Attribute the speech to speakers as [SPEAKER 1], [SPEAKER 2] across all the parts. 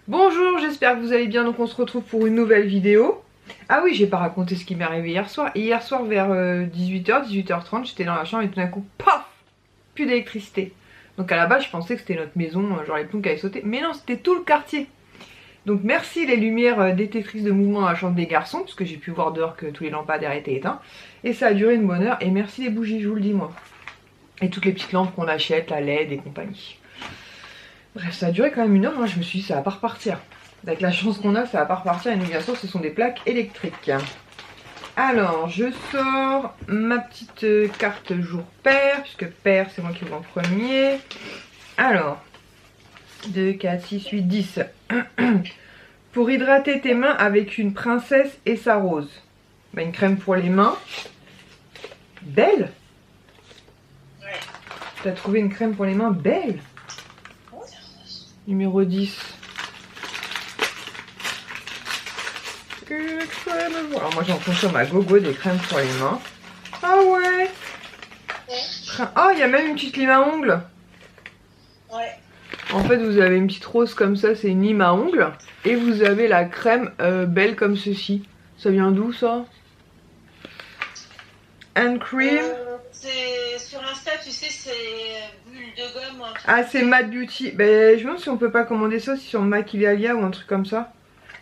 [SPEAKER 1] Bonjour, j'espère que vous allez bien, donc on se retrouve pour une nouvelle vidéo. Ah oui, j'ai pas raconté ce qui m'est arrivé hier soir. Et hier soir vers 18h, 18h30, j'étais dans la chambre et tout d'un coup, paf, plus d'électricité. Donc à la base, je pensais que c'était notre maison, genre les plombs qui avaient sauté. Mais non, c'était tout le quartier. Donc merci les lumières détectrices de mouvement dans la chambre des garçons, puisque j'ai pu voir dehors que tous les lampadaires étaient éteints. Et ça a duré une bonne heure. Et merci les bougies, je vous le dis moi. Et toutes les petites lampes qu'on achète, la LED et compagnie. Bref, ça a duré quand même une heure, moi je me suis dit ça va pas repartir. Avec la chance qu'on a, ça va pas repartir. Et nous bien sûr ce sont des plaques électriques. Alors je sors ma petite carte jour père, puisque père c'est moi qui vois en premier. Alors 2, 4, 6, 8, 10. Pour hydrater tes mains avec une princesse et sa rose. Bah, une crème pour les mains. Belle.
[SPEAKER 2] Ouais.
[SPEAKER 1] T'as trouvé une crème pour les mains belle. Numéro 10. Une crème. Alors moi j'en consomme à gogo des crèmes pour les mains. Ah ouais. Oh, il y a même une petite lime à ongles.
[SPEAKER 2] Ouais.
[SPEAKER 1] En fait vous avez une petite rose comme ça, c'est une lime à ongles. Et vous avez la crème belle comme ceci. Ça vient d'où ça? Hand cream.
[SPEAKER 2] C'est sur Insta, tu sais, c'est bulle de gomme ou un truc.
[SPEAKER 1] Ah c'est Mad Beauty. Ben je me demande si on peut pas commander ça aussi sur Maquillalia ou un truc comme ça.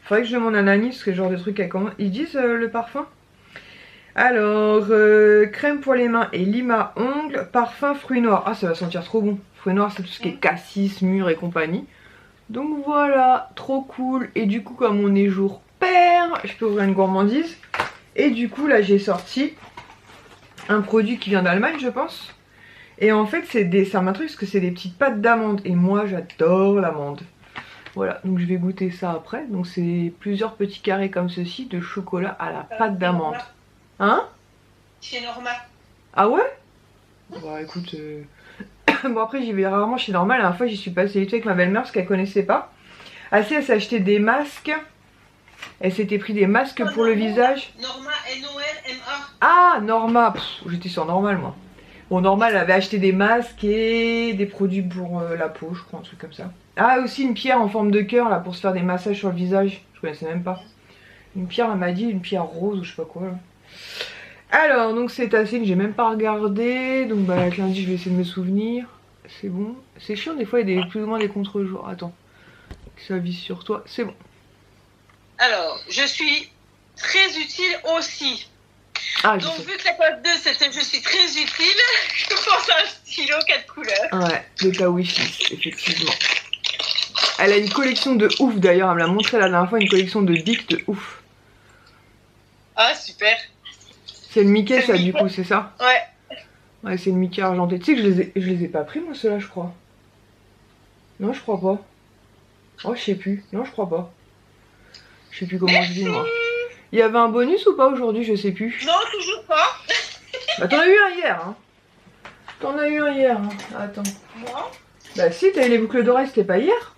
[SPEAKER 1] Faudrait que je demande à Nani parce que genre de trucs à commander. Ils disent le parfum. Alors crème pour les mains et lime à ongles, parfum fruits noirs. Ah ça va sentir trop bon. Fruits noirs c'est tout ce qui est cassis, mûr et compagnie. Donc voilà, trop cool. Et du coup comme on est jour père, je peux ouvrir une gourmandise. Et du coup là j'ai sorti un produit qui vient d'Allemagne je pense. Et en fait c'est un truc parce que c'est des petites pâtes d'amande. Et moi j'adore l'amande. Voilà, donc je vais goûter ça après. Donc c'est plusieurs petits carrés comme ceci de chocolat à la pâte d'amande. Hein?
[SPEAKER 2] Chez Norma.
[SPEAKER 1] Ah ouais? Bah écoute, bon après j'y vais rarement chez Normal. La dernière fois j'y suis passée l'été avec ma belle-mère parce qu'elle connaissait pas. Ah si, elle s'est acheté des masques. Elle s'était pris des masques pour le visage.
[SPEAKER 2] Norma, N-O-R-M-A.
[SPEAKER 1] Ah Norma, j'étais sur Normal moi. Bon Normal elle avait acheté des masques et des produits pour la peau je crois, un truc comme ça. Ah aussi une pierre en forme de cœur là pour se faire des massages sur le visage. Je connaissais même pas. Une pierre elle m'a dit, une pierre rose ou je sais pas quoi là. Alors donc c'est assez, j'ai même pas regardé. Donc bah avec lundi je vais essayer de me souvenir. C'est bon. C'est chiant des fois il y a des, plus ou moins des contre-jours. Attends. Ça vise sur toi. C'est bon.
[SPEAKER 2] Alors, je suis très utile aussi.
[SPEAKER 1] Ah,
[SPEAKER 2] donc vu que la page 2 c'était je suis très utile, je pense à un stylo 4 couleurs.
[SPEAKER 1] Ouais, de ta wishlist, effectivement. Elle a une collection de ouf d'ailleurs, elle me l'a montré la dernière fois, une collection de bics de ouf.
[SPEAKER 2] Ah super.
[SPEAKER 1] C'est le Mickey ça du coup, c'est ça?
[SPEAKER 2] Ouais.
[SPEAKER 1] Ouais, c'est le Mickey argenté. Tu sais que je les ai pas pris moi ceux-là je crois. Non je crois pas. Oh je sais plus, non je crois pas. Je sais plus comment je dis moi. Il y avait un bonus ou pas aujourd'hui, je sais plus.
[SPEAKER 2] Non, toujours pas.
[SPEAKER 1] Bah t'en as eu un hier hein. T'en as eu un hier hein. Attends.
[SPEAKER 2] Moi?
[SPEAKER 1] Bah si, t'as eu les boucles d'oreilles, c'était pas hier?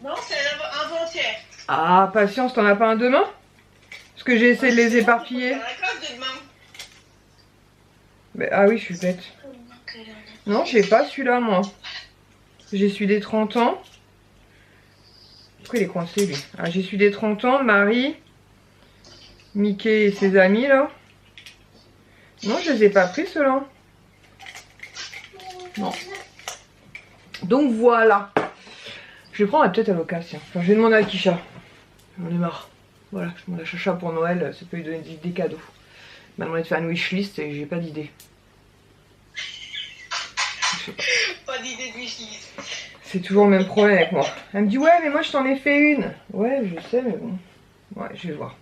[SPEAKER 2] Non, c'est avant-hier.
[SPEAKER 1] Ah patience, t'en as pas un demain? Parce que j'ai essayé de les éparpiller. Bah, ah oui, je suis bête. Non, j'ai pas celui-là moi. J'ai celui des 30 ans. Pourquoi il est coincé lui? Ah, j'ai celui des 30 ans, Marie, Mickey et ses amis là. Non, je les ai pas pris ceux-là. Non. Donc voilà. Je vais prendre peut-être à l'occasion. Enfin, je vais demander à Kisha. J'en ai marre. Voilà, je demande à Chacha pour Noël, ça peut lui donner des cadeaux. Il m'a demandé de faire une wishlist et j'ai pas d'idée.
[SPEAKER 2] Pas d'idée de wishlist.
[SPEAKER 1] C'est toujours le même problème avec moi. Elle me dit ouais mais moi je t'en ai fait une. Ouais je sais mais bon. Ouais je vais voir.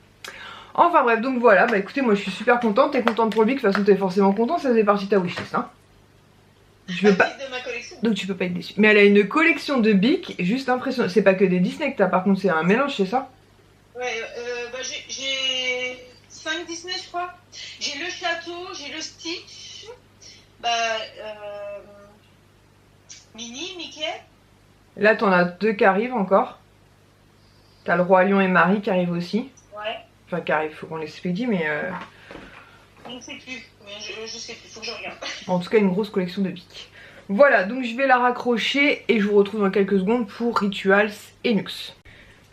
[SPEAKER 1] Enfin bref donc voilà, bah écoutez moi je suis super contente. T'es contente pour le bic, de toute façon t'es forcément content, ça faisait partie de ta wishlist hein. Je veux pas...
[SPEAKER 2] de ma collection.
[SPEAKER 1] Donc tu peux pas être déçu. Mais elle a une collection de bics juste impressionnante. C'est pas que des Disney que t'as, par contre c'est un mélange, c'est ça?
[SPEAKER 2] Ouais, bah j'ai 5 Disney je crois. J'ai le château, j'ai le Stitch, bah Minnie, Mickey.
[SPEAKER 1] Là t'en as deux qui arrivent encore. T'as le roi lion et Marie qui arrivent aussi.
[SPEAKER 2] Ouais.
[SPEAKER 1] Enfin qui arrivent, faut qu'on les expédie mais...
[SPEAKER 2] Je ne sais plus, mais je sais plus, faut que je regarde.
[SPEAKER 1] En tout cas une grosse collection de bics. Voilà donc je vais la raccrocher et je vous retrouve dans quelques secondes pour Rituals et Nux.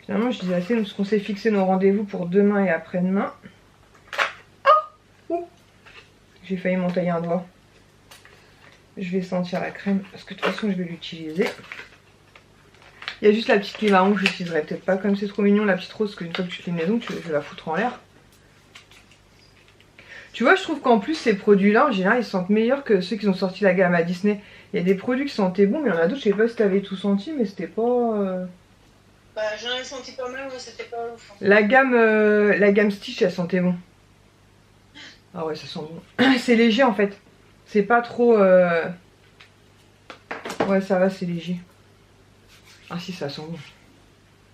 [SPEAKER 1] Finalement, je disais assez parce qu'on s'est fixé nos rendez-vous pour demain et après-demain. Oh, j'ai failli m'entailler un doigt. Je vais sentir la crème parce que de toute façon, je vais l'utiliser. Il y a juste la petite lime à ongles, je l'utiliserai peut-être pas comme c'est trop mignon, la petite rose, qu'une fois que tu fais une maison, je vais la foutre en l'air. Tu vois, je trouve qu'en plus, ces produits-là, en général, ils sentent meilleurs que ceux qui ont sorti la gamme à Disney. Il y a des produits qui sentaient bon, mais il y en a d'autres, je sais pas si t'avais tout senti, mais c'était pas...
[SPEAKER 2] Bah, j'en ai senti pas mal, mais c'était pas ouf.
[SPEAKER 1] La gamme Stitch, elle sentait bon. Ah ouais, ça sent bon. C'est léger, en fait. C'est pas trop... Ouais, ça va, c'est léger. Ah si, ça sent bon.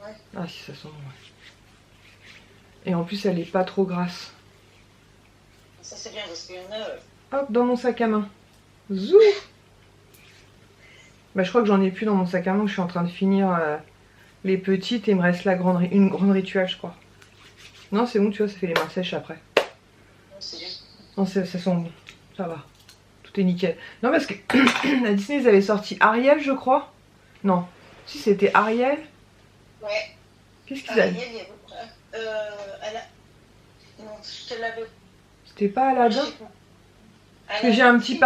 [SPEAKER 2] Ouais.
[SPEAKER 1] Ah si, ça sent bon, ouais. Et en plus, elle est pas trop grasse.
[SPEAKER 2] Ça, c'est bien, parce qu'il y en a...
[SPEAKER 1] Hop, dans mon sac à main. Zou. Bah, je crois que j'en ai plus dans mon sac à main. Je suis en train de finir les petites et il me reste une grande rituelle, je crois. Non, c'est bon, tu vois, ça fait les mains sèches après.
[SPEAKER 2] C'est bien.
[SPEAKER 1] Non, ça sent bon. Ça va. Tout est nickel. Non, parce que à Disney, ils avaient sorti Ariel, je crois. Non. Si, c'était Ariel.
[SPEAKER 2] Ouais.
[SPEAKER 1] Qu'est-ce qu'ils avaient?
[SPEAKER 2] Ariel, il y a beaucoup... Non, je te l'avais...
[SPEAKER 1] C'était pas Aladdin? Parce que
[SPEAKER 2] Aladdin,
[SPEAKER 1] j'ai un petit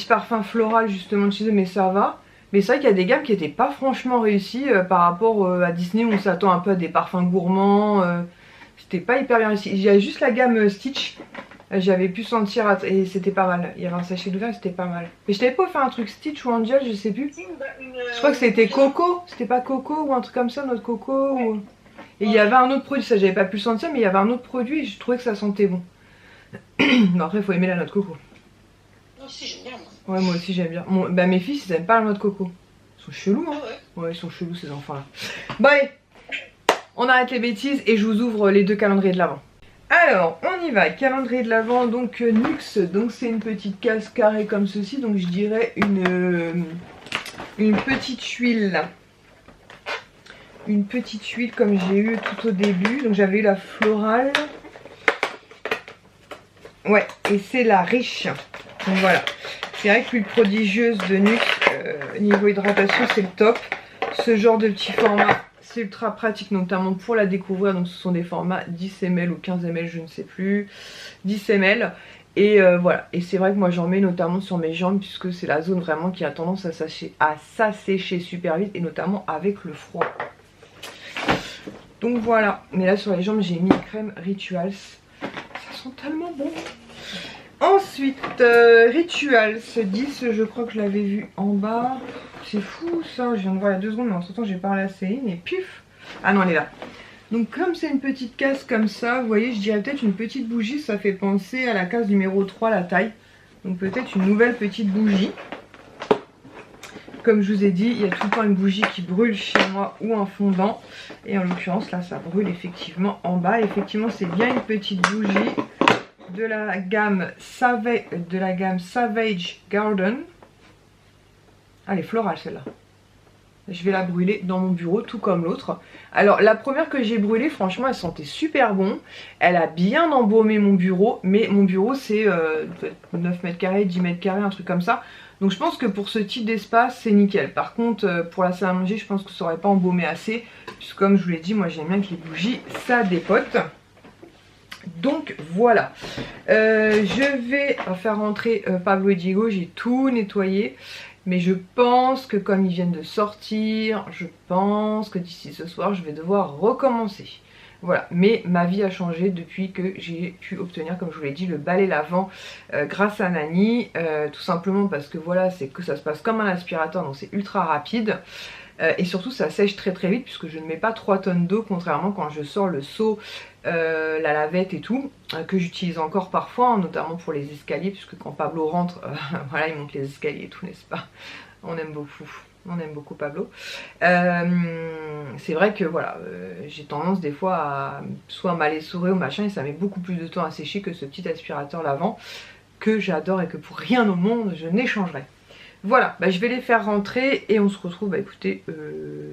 [SPEAKER 1] parfum floral justement dessus, mais ça va. Mais c'est vrai qu'il y a des gammes qui étaient pas franchement réussies par rapport à Disney où on s'attend un peu à des parfums gourmands. C'était pas hyper bien réussi. Il y a juste la gamme Stitch. J'avais pu sentir et c'était pas mal. Il y avait un sachet d'ouvert, c'était pas mal. Mais je t'avais pas fait un truc Stitch ou Angel, je sais plus. Je crois que c'était Coco. C'était pas Coco ou un truc comme ça, notre Coco ou... Et il y avait un autre produit, ça j'avais pas pu le sentir, mais il y avait un autre produit et je trouvais que ça sentait bon. Bon après, il faut aimer la noix de coco.
[SPEAKER 2] Moi aussi, j'aime bien, moi.
[SPEAKER 1] Ouais, moi aussi j'aime bien. Bah mes fils, ils aiment pas la noix de coco. Ils sont chelous, hein.
[SPEAKER 2] Ah ouais.
[SPEAKER 1] Ouais, ils sont chelous ces enfants-là. Bon allez, on arrête les bêtises et je vous ouvre les deux calendriers de l'Avent. Alors, on y va. Calendrier de l'Avent, donc Nux. Donc c'est une petite case carrée comme ceci. Donc je dirais une petite huile. Une petite huile comme j'ai eu tout au début. Donc j'avais eu la florale. Ouais, et c'est la riche. Donc voilà. C'est vrai que l'huile prodigieuse de Nux, niveau hydratation, c'est le top. Ce genre de petit format, c'est ultra pratique, notamment pour la découvrir. Donc ce sont des formats 10 ml ou 15 ml, je ne sais plus. 10 ml. Et voilà. Et c'est vrai que moi j'en mets notamment sur mes jambes, puisque c'est la zone vraiment qui a tendance à s'assécher super vite. Et notamment avec le froid. Donc voilà, mais là sur les jambes j'ai mis crème Rituals, ça sent tellement bon. Ensuite Rituals 10, je crois que je l'avais vu en bas. C'est fou ça, je viens de voir il y a 2 secondes mais entre temps j'ai parlé à Céline et puf. Ah non elle est là. Donc comme c'est une petite case comme ça, vous voyez je dirais peut-être une petite bougie, ça fait penser à la case numéro 3 la taille. Donc peut-être une nouvelle petite bougie. Comme je vous ai dit, il y a tout le temps une bougie qui brûle chez moi ou un fondant. Et en l'occurrence, là, ça brûle effectivement en bas. Effectivement, c'est bien une petite bougie de la gamme Savage Garden. Ah, elle est florale celle-là. Je vais la brûler dans mon bureau, tout comme l'autre. Alors, la première que j'ai brûlée, franchement, elle sentait super bon. Elle a bien embaumé mon bureau. Mais mon bureau, c'est 9 mètres carrés, 10 mètres carrés, un truc comme ça. Donc je pense que pour ce type d'espace c'est nickel. Par contre pour la salle à manger je pense que ça aurait pas embaumé assez. Puisque comme je vous l'ai dit moi j'aime bien que les bougies ça dépote. Donc voilà. Je vais faire rentrer Pablo et Diego. J'ai tout nettoyé. Mais je pense que comme ils viennent de sortir, je pense que d'ici ce soir je vais devoir recommencer. Voilà, mais ma vie a changé depuis que j'ai pu obtenir, comme je vous l'ai dit, le balai lavant grâce à Nani. Tout simplement parce que voilà, c'est que ça se passe comme un aspirateur, donc c'est ultra rapide. Et surtout ça sèche très très vite puisque je ne mets pas 3 tonnes d'eau, contrairement quand je sors le seau, la lavette et tout, que j'utilise encore parfois, notamment pour les escaliers, puisque quand Pablo rentre, voilà, il monte les escaliers et tout, n'est-ce pas? On aime beaucoup. On aime beaucoup Pablo. C'est vrai que voilà, j'ai tendance des fois à soit mal essorer ou machin et ça met beaucoup plus de temps à sécher que ce petit aspirateur lavant que j'adore et que pour rien au monde je n'échangerai. Voilà, bah, je vais les faire rentrer et on se retrouve, bah, écoutez,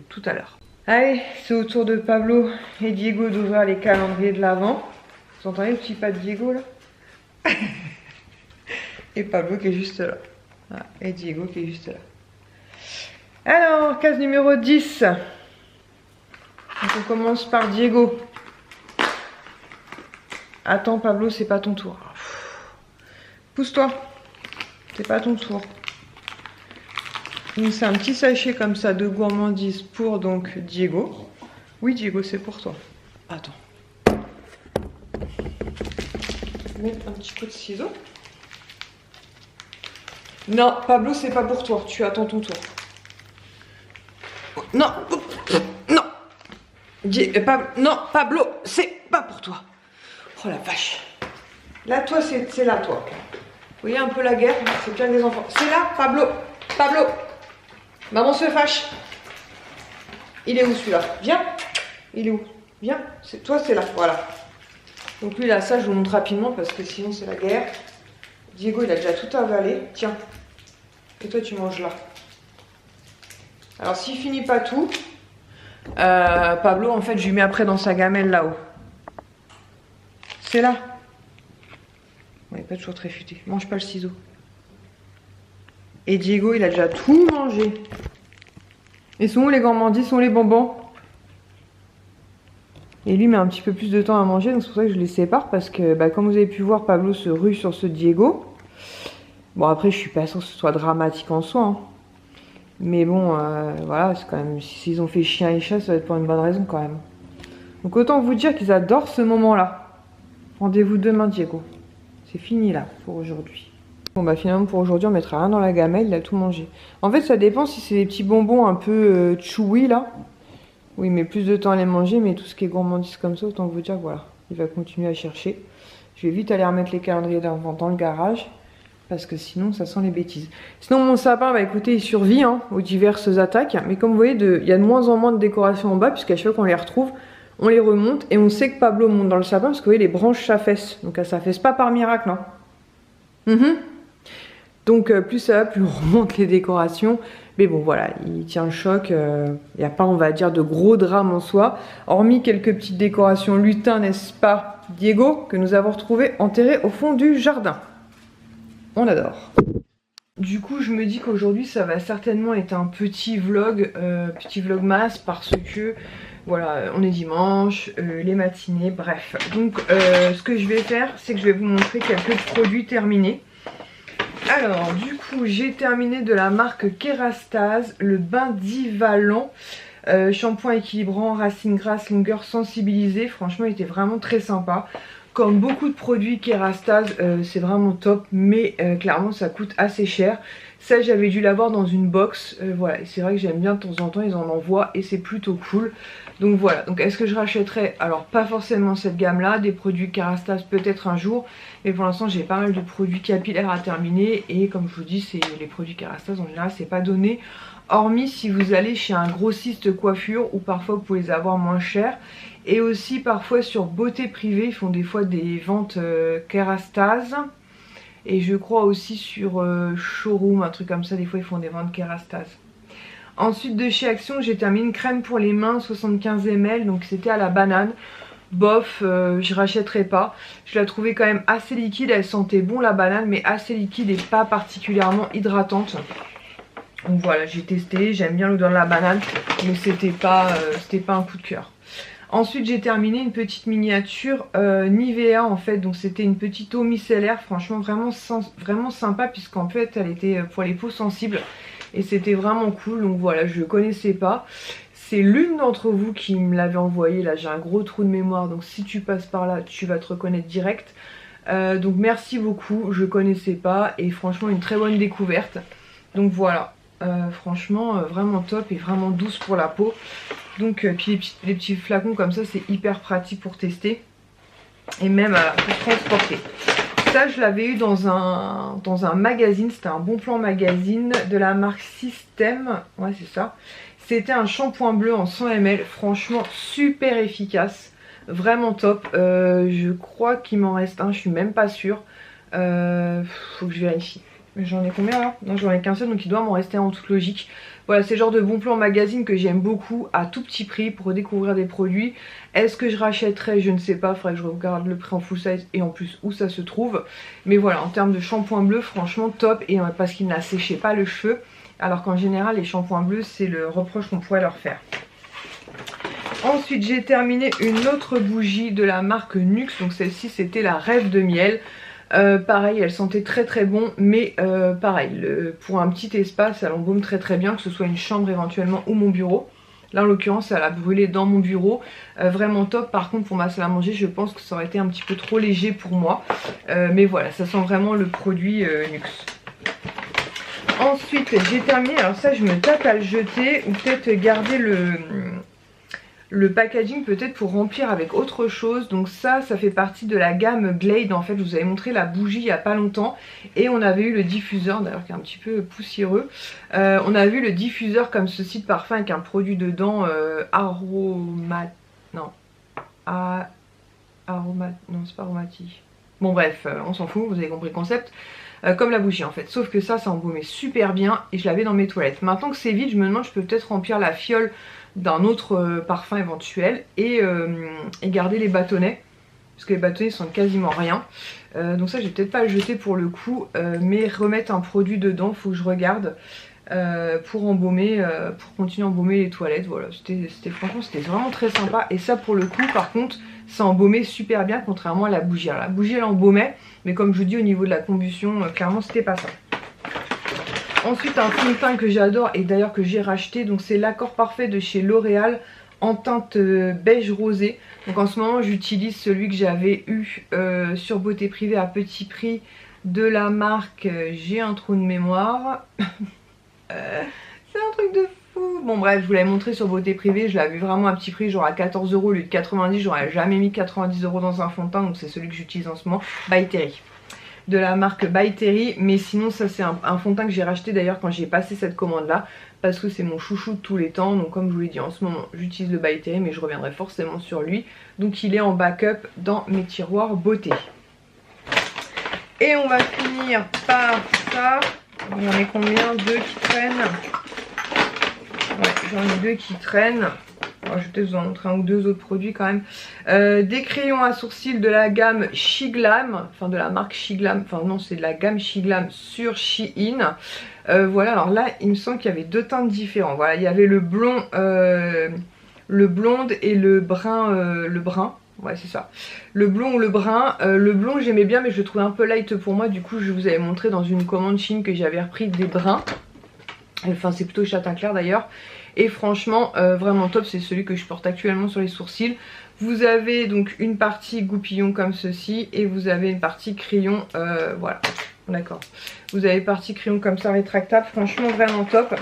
[SPEAKER 1] tout à l'heure. Allez, c'est au tour de Pablo et Diego d'ouvrir les calendriers de l'Avent. Vous entendez le petit pas de Diego là? Et Pablo qui est juste là. Ah, et Diego qui est juste là. Alors, case numéro 10. Donc on commence par Diego. Attends Pablo, c'est pas ton tour. Pousse-toi. C'est pas ton tour. Donc c'est un petit sachet comme ça de gourmandise pour donc Diego. Oui Diego, c'est pour toi. Attends. Je vais mettre un petit coup de ciseau. Non, Pablo, c'est pas pour toi. Tu attends ton tour. Non, non. Non, Pablo, c'est pas pour toi. Oh la vache. Là, toi, c'est là, toi. Vous voyez un peu la guerre, c'est bien des enfants. C'est là, Pablo. Pablo. Maman se fâche. Il est où celui-là? Viens. Il est où? Viens. Toi, c'est là. Voilà. Donc lui, là, ça, je vous montre rapidement parce que sinon, c'est la guerre. Diego, il a déjà tout avalé. Tiens. Et toi, tu manges là. Alors, s'il finit pas tout, Pablo, en fait, je lui mets après dans sa gamelle là-haut. C'est là. On n'est pas toujours très futé. Mange pas le ciseau. Et Diego, il a déjà tout mangé. Et sont où les gourmandises? Sont où les bonbons? Et lui met un petit peu plus de temps à manger, donc c'est pour ça que je les sépare. Parce que, comme vous avez pu voir, Pablo se rue sur ce Diego. Bon, après, je suis pas sûre que ce soit dramatique en soi. Hein. Mais bon, voilà, c'est quand même... S'ils ont fait chien et chat, ça va être pour une bonne raison quand même. Donc autant vous dire qu'ils adorent ce moment-là. Rendez-vous demain, Diego. C'est fini là, pour aujourd'hui. Bon finalement pour aujourd'hui on mettra rien dans la gamelle, il a tout mangé. En fait ça dépend si c'est des petits bonbons un peu chewy là. Oui mais plus de temps à les manger, mais tout ce qui est gourmandise comme ça, autant vous dire voilà. Il va continuer à chercher. Je vais vite aller remettre les calendriers d'avant dans le garage. Parce que sinon ça sent les bêtises. Sinon mon sapin, écoutez, il survit aux diverses attaques. Mais comme vous voyez, il y a de moins en moins de décorations en bas, puisqu'à chaque fois qu'on les retrouve, on les remonte. Et on sait que Pablo monte dans le sapin, parce que vous voyez, les branches s'affaissent. Donc elle s'affaisse pas par miracle, non. Donc plus ça va, plus on remonte les décorations. Mais bon voilà, il tient le choc. Il n'y a pas, on va dire, de gros drames en soi. Hormis quelques petites décorations lutins, n'est-ce pas, Diego, que nous avons retrouvé enterrées au fond du jardin. On adore. Du coup, je me dis qu'aujourd'hui, ça va certainement être un petit vlogmas, parce que, voilà, on est dimanche, les matinées, bref. Donc, ce que je vais faire, c'est que je vais vous montrer quelques produits terminés. Alors, du coup, j'ai terminé de la marque Kerastase, le bain Divalant. Shampoing équilibrant, racine grasse, longueur sensibilisée. Franchement, il était vraiment très sympa. Comme beaucoup de produits Kerastase, c'est vraiment top, mais clairement ça coûte assez cher. Ça, j'avais dû l'avoir dans une box, voilà, c'est vrai que j'aime bien de temps en temps, ils en envoient et c'est plutôt cool. Donc voilà, donc est-ce que je rachèterais? Alors pas forcément cette gamme-là, des produits Kerastase peut-être un jour, mais pour l'instant j'ai pas mal de produits capillaires à terminer et comme je vous dis, c'est les produits Kerastase en général, c'est pas donné. Hormis si vous allez chez un grossiste coiffure où parfois vous pouvez les avoir moins cher. Et aussi parfois sur Beauté Privée, ils font des fois des ventes Kerastase. Et je crois aussi sur Showroom, un truc comme ça, des fois ils font des ventes Kerastase. Ensuite de chez Action, j'ai terminé une crème pour les mains 75 ml, donc c'était à la banane. Bof, je rachèterai pas. Je la trouvais quand même assez liquide, elle sentait bon la banane, mais assez liquide et pas particulièrement hydratante. Donc voilà, j'ai testé, j'aime bien l'odeur de la banane, mais c'était pas un coup de cœur. Ensuite j'ai terminé une petite miniature Nivea en fait, donc c'était une petite eau micellaire, franchement vraiment sympa puisqu'en fait elle était pour les peaux sensibles et c'était vraiment cool. Donc voilà, je ne connaissais pas, c'est l'une d'entre vous qui me l'avait envoyé, là j'ai un gros trou de mémoire donc si tu passes par là tu vas te reconnaître direct. Donc merci beaucoup, je connaissais pas et franchement une très bonne découverte. Donc voilà. Franchement vraiment top et vraiment douce pour la peau. Donc puis les petits flacons comme ça c'est hyper pratique pour tester et même pour transporter. Ça je l'avais eu dans un magazine, c'était un Bon Plan magazine de la marque Système, ouais c'est ça. C'était un shampoing bleu en 100 ml, franchement super efficace, vraiment top. Je crois qu'il m'en reste un, je suis même pas sûre, faut que je vérifie. J'en ai combien là? Non, j'en ai qu'un seul, donc il doit m'en rester un en toute logique. Voilà, c'est le genre de Bon Plan magazine que j'aime beaucoup, à tout petit prix, pour redécouvrir des produits. Est-ce que je rachèterais? Je ne sais pas, il faudrait que je regarde le prix en full size et en plus où ça se trouve. Mais voilà, en termes de shampoing bleu, franchement top, et parce qu'il n'a séché pas le cheveu. alors qu'en général les shampoings bleus c'est le reproche qu'on pourrait leur faire. Ensuite j'ai terminé une autre bougie de la marque Nuxe, donc celle-ci c'était la Rêve de miel. Pareil, elle sentait très très bon, mais pareil, pour un petit espace elle embaume très très bien, que ce soit une chambre éventuellement ou mon bureau. Là en l'occurrence elle a brûlé dans mon bureau, vraiment top. Par contre pour ma salle à manger je pense que ça aurait été un petit peu trop léger pour moi, mais voilà, ça sent vraiment le produit Nuxe. Ensuite j'ai terminé, alors ça je me tape à le jeter ou peut-être garder le packaging peut-être pour remplir avec autre chose. Donc ça fait partie de la gamme Glade. En fait je vous avais montré la bougie il n'y a pas longtemps et on avait eu le diffuseur d'ailleurs qui est un petit peu poussiéreux. On a vu le diffuseur comme ceci de parfum avec un produit dedans non c'est pas aromatique. Bon bref, on s'en fout, vous avez compris le concept. Comme la bougie en fait, sauf que ça embaumait super bien et je l'avais dans mes toilettes. Maintenant que c'est vide je me demande, je peux peut-être remplir la fiole d'un autre parfum éventuel et garder les bâtonnets, parce que les bâtonnets sentent quasiment rien. Donc ça je vais peut-être pas le jeter pour le coup, mais remettre un produit dedans, faut que je regarde pour embaumer, pour continuer à embaumer les toilettes. Voilà, franchement c'était vraiment très sympa. Et ça pour le coup par contre ça embaumait super bien contrairement à la bougie. Alors, la bougie elle embaumait, mais comme je vous dis au niveau de la combustion clairement c'était pas ça. Ensuite un fond de teint que j'adore et d'ailleurs que j'ai racheté, donc c'est l'Accord Parfait de chez L'Oréal en teinte beige rosé. Donc en ce moment j'utilise celui que j'avais eu sur Beauté Privée à petit prix de la marque, j'ai un trou de mémoire. C'est un truc de fou. Bon bref, je vous l'avais montré sur Beauté Privée, je l'avais vu vraiment à petit prix, genre à 14 € au lieu de 90, j'aurais jamais mis 90 € dans un fond de teint, donc c'est celui que j'utilise en ce moment, By Terry. De la marque By Terry, mais sinon ça c'est un fond de teint que j'ai racheté d'ailleurs quand j'ai passé cette commande là, parce que c'est mon chouchou de tous les temps. Donc comme je vous l'ai dit en ce moment j'utilise le By Terry, mais je reviendrai forcément sur lui, donc il est en backup dans mes tiroirs beauté. Et on va finir par ça. J'en ai combien? 2 qui traînent. Ouais, j'en ai 2 qui traînent. Alors, je vais peut-être vous en montrer un ou deux autres produits quand même. Des crayons à sourcils de la gamme Shiglam, enfin de la marque Shiglam, enfin non c'est de la gamme Shiglam sur Shein. Voilà, alors là il me semble qu'il y avait deux teintes différents. Voilà, il y avait le blond, le blonde et le brun. Ouais c'est ça, le blond ou le brun. Le blond j'aimais bien mais je le trouvais un peu light pour moi, du coup je vous avais montré dans une commande Shein que j'avais repris des bruns. Enfin c'est plutôt châtain clair d'ailleurs. Et franchement vraiment top, c'est celui que je porte actuellement sur les sourcils. Vous avez donc une partie goupillon comme ceci et vous avez une partie crayon, voilà, d'accord. Vous avez partie crayon comme ça rétractable, franchement vraiment top.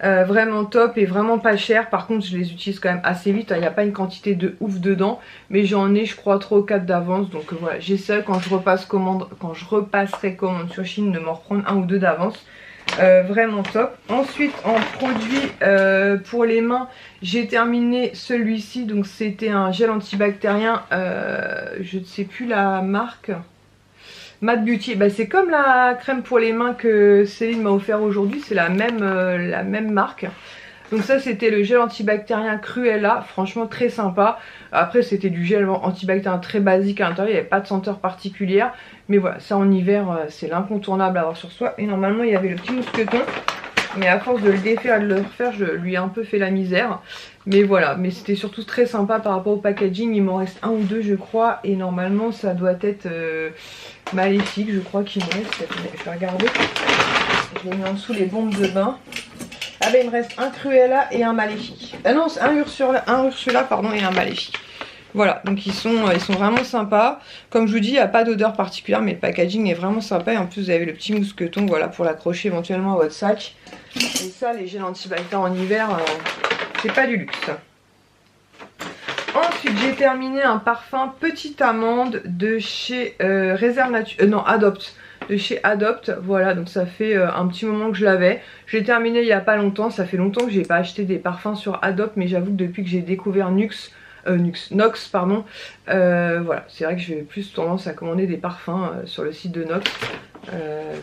[SPEAKER 1] Vraiment top et vraiment pas cher. Par contre je les utilise quand même assez vite, il n'y a pas une quantité de ouf dedans, mais j'en ai je crois 3 ou 4 d'avance. Donc voilà, j'essaie quand je repasserai commande sur Shein de m'en reprendre un ou deux d'avance. Vraiment top. Ensuite en produit pour les mains j'ai terminé celui-ci, donc c'était un gel antibactérien, je ne sais plus la marque, Mad Beauty. Bah, c'est comme la crème pour les mains que Céline m'a offert aujourd'hui, c'est la même marque. Donc ça c'était le gel antibactérien Cruella, franchement très sympa. Après c'était du gel antibactérien très basique à l'intérieur, il n'y avait pas de senteur particulière. Mais voilà, ça en hiver c'est l'incontournable à avoir sur soi. Et normalement il y avait le petit mousqueton, mais à force de le défaire et de le refaire je lui ai un peu fait la misère. Mais voilà, mais c'était surtout très sympa par rapport au packaging. Il m'en reste un ou deux je crois, et normalement ça doit être Maléfique je crois qu'il me reste. Je vais regarder, je l'ai mis en dessous les bombes de bain. Ah ben il me reste un Cruella et un Maléfique. Ah non, c'est un Ursula pardon, et un Maléfique. Voilà, donc ils sont vraiment sympas. Comme je vous dis, il n'y a pas d'odeur particulière, mais le packaging est vraiment sympa. Et en plus, vous avez le petit mousqueton, voilà, pour l'accrocher éventuellement à votre sac. Et ça, les gels antibactériens en hiver, c'est pas du luxe. Ensuite, j'ai terminé un parfum Petite Amande de chez Réserve Nature, non, Adopt. De chez Adopt, voilà, donc ça fait un petit moment que je l'avais. J'ai terminé il n'y a pas longtemps, ça fait longtemps que j'ai pas acheté des parfums sur Adopt, mais j'avoue que depuis que j'ai découvert Nox, pardon, voilà, c'est vrai que j'ai plus tendance à commander des parfums sur le site de Nox,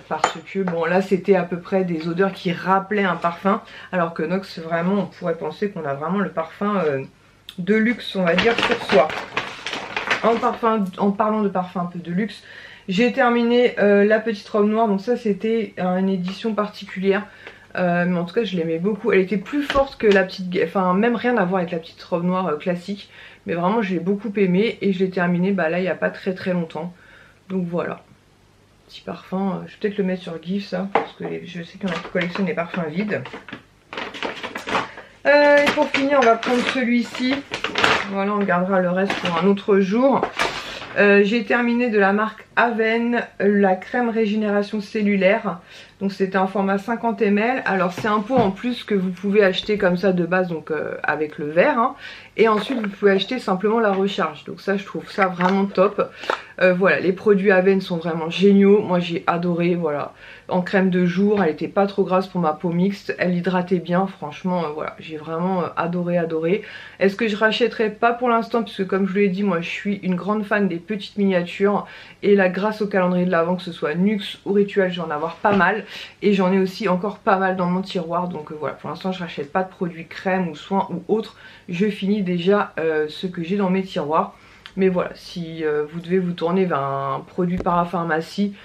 [SPEAKER 1] parce que bon là c'était à peu près des odeurs qui rappelaient un parfum, alors que Nox vraiment on pourrait penser qu'on a vraiment le parfum de luxe on va dire sur soi. En parlant de parfum un peu de luxe, J'ai terminé la petite robe noire, donc ça c'était une édition particulière. Mais en tout cas je l'aimais beaucoup, elle était plus forte que la petite, enfin même rien à voir avec la petite robe noire classique. Mais vraiment je l'ai beaucoup aimée et je l'ai terminée là il n'y a pas très longtemps. Donc voilà, petit parfum, je vais peut-être le mettre sur GIF ça, parce que je sais qu'il y en a qui collectionnent les parfums vides. Et pour finir on va prendre celui-ci, voilà on gardera le reste pour un autre jour. J'ai terminé de la marque Aven la crème régénération cellulaire, donc c'était un format 50 ml. Alors c'est un pot en plus que vous pouvez acheter comme ça de base, donc avec le verre, hein. Et ensuite vous pouvez acheter simplement la recharge, donc ça je trouve ça vraiment top. Voilà, les produits Aven sont vraiment géniaux, moi j'ai adoré. Voilà, en crème de jour, elle était pas trop grasse pour ma peau mixte, elle hydratait bien, franchement voilà, j'ai vraiment adoré. Est-ce que je rachèterai? Pas pour l'instant, puisque comme je vous l'ai dit, moi je suis une grande fan des petites miniatures, et là grâce au calendrier de l'Avent, que ce soit Nux ou Rituel, je vais en avoir pas mal, et j'en ai aussi encore pas mal dans mon tiroir. Donc voilà, pour l'instant je rachète pas de produits crème ou soins ou autres, je finis déjà ce que j'ai dans mes tiroirs. Mais voilà, si vous devez vous tourner vers un produit parapharmacie,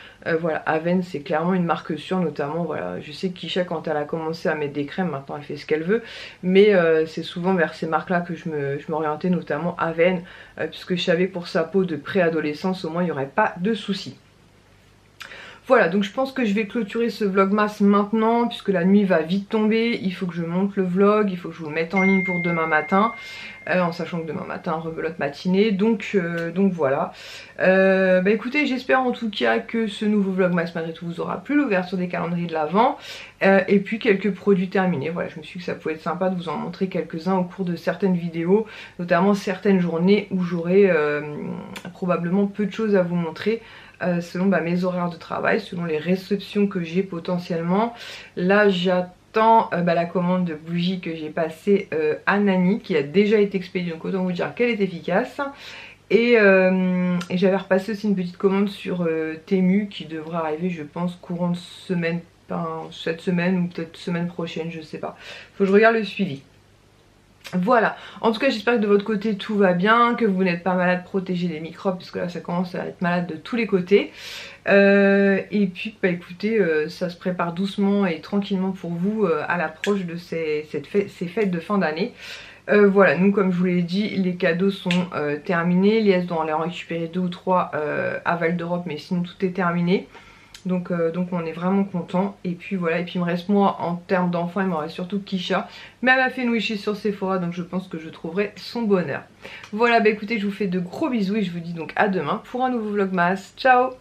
[SPEAKER 1] voilà, Aven c'est clairement une marque sûre. Notamment voilà, je sais que Kisha, quand elle a commencé à mettre des crèmes, maintenant elle fait ce qu'elle veut, mais c'est souvent vers ces marques là que je m'orientais, notamment Aven, puisque je savais que pour sa peau de préadolescence au moins il n'y aurait pas de soucis. Voilà, donc je pense que je vais clôturer ce vlogmas maintenant, puisque la nuit va vite tomber. Il faut que je monte le vlog, il faut que je vous le mette en ligne pour demain matin, en sachant que demain matin, rebelote matinée. Donc voilà. Écoutez, j'espère en tout cas que ce nouveau vlogmas malgré tout vous aura plu, l'ouverture des calendriers de l'Avent, et puis quelques produits terminés. Voilà, je me suis dit que ça pouvait être sympa de vous en montrer quelques-uns au cours de certaines vidéos, notamment certaines journées où j'aurai probablement peu de choses à vous montrer. Selon mes horaires de travail, selon les réceptions que j'ai potentiellement. Là j'attends la commande de bougies que j'ai passée à Nani, qui a déjà été expédiée, donc autant vous dire qu'elle est efficace. Et j'avais repassé aussi une petite commande sur Temu qui devrait arriver je pense courant de semaine, cette semaine ou peut-être semaine prochaine, je sais pas. Faut que je regarde le suivi. Voilà, en tout cas j'espère que de votre côté tout va bien, que vous n'êtes pas malade, protégez des microbes, parce que là ça commence à être malade de tous les côtés. Et puis écoutez, ça se prépare doucement et tranquillement pour vous à l'approche de ces fêtes de fin d'année. Voilà, nous comme je vous l'ai dit, les cadeaux sont terminés. Lies doit en aller en récupérer 2 ou 3 à Val d'Europe, mais sinon tout est terminé. Donc on est vraiment content. Et puis voilà, et puis il me reste moi en termes d'enfants, il me reste surtout Kisha. Mais elle m'a fait une wishlist sur Sephora, donc je pense que je trouverai son bonheur. Voilà, écoutez, je vous fais de gros bisous et je vous dis donc à demain pour un nouveau vlogmas. Ciao!